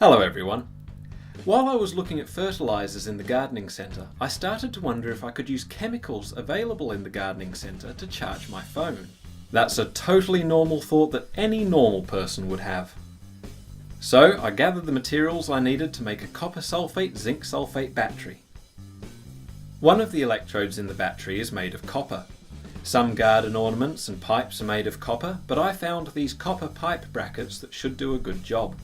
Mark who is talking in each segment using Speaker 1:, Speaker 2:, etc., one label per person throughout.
Speaker 1: Hello everyone. While I was looking at fertilisers in the gardening centre, I started to wonder if I could use chemicals available in the gardening centre to charge my phone. That's a totally normal thought that any normal person would have. So I gathered the materials I needed to make a copper sulphate zinc sulphate battery. One of the electrodes in the battery is made of copper. Some garden ornaments and pipes are made of copper, but I found these copper pipe brackets that should do a good job.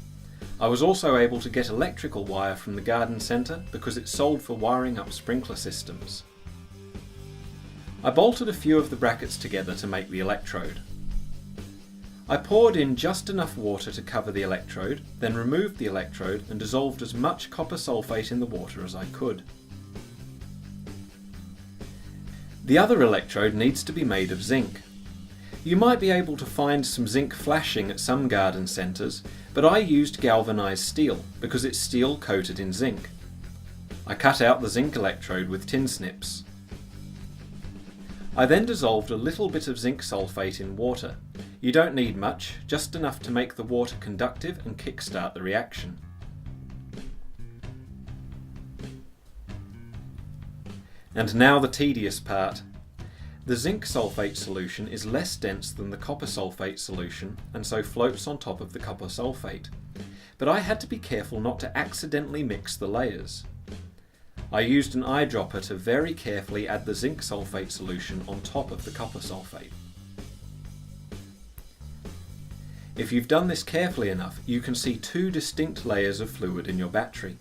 Speaker 1: I was also able to get electrical wire from the garden centre because it's sold for wiring up sprinkler systems. I bolted a few of the brackets together to make the electrode. I poured in just enough water to cover the electrode, then removed the electrode and dissolved as much copper sulphate in the water as I could. The other electrode needs to be made of zinc. You might be able to find some zinc flashing at some garden centres, but I used galvanised steel because it's steel coated in zinc. I cut out the zinc electrode with tin snips. I then dissolved a little bit of zinc sulphate in water. You don't need much, just enough to make the water conductive and kickstart the reaction. And now the tedious part. The zinc sulphate solution is less dense than the copper sulphate solution and so floats on top of the copper sulphate. But I had to be careful not to accidentally mix the layers. I used an eyedropper to very carefully add the zinc sulphate solution on top of the copper sulphate. If you've done this carefully enough, you can see two distinct layers of fluid in your battery.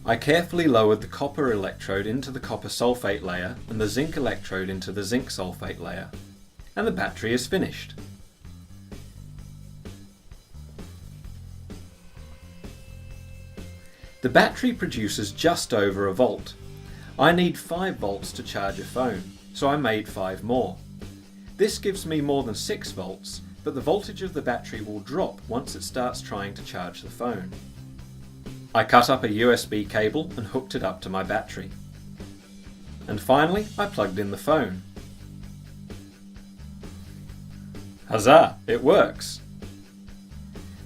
Speaker 1: I carefully lowered the copper electrode into the copper sulphate layer and the zinc electrode into the zinc sulphate layer, and the battery is finished. The battery produces just over a volt. I need 5 volts to charge a phone, so I made 5 more. This gives me more than 6 volts, but the voltage of the battery will drop once it starts trying to charge the phone. I cut up a USB cable and hooked it up to my battery. And finally, I plugged in the phone. Huzzah! It works!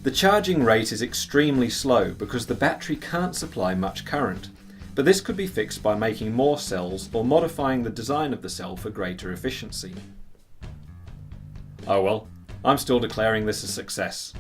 Speaker 1: The charging rate is extremely slow because the battery can't supply much current, but this could be fixed by making more cells or modifying the design of the cell for greater efficiency. Oh well, I'm still declaring this a success.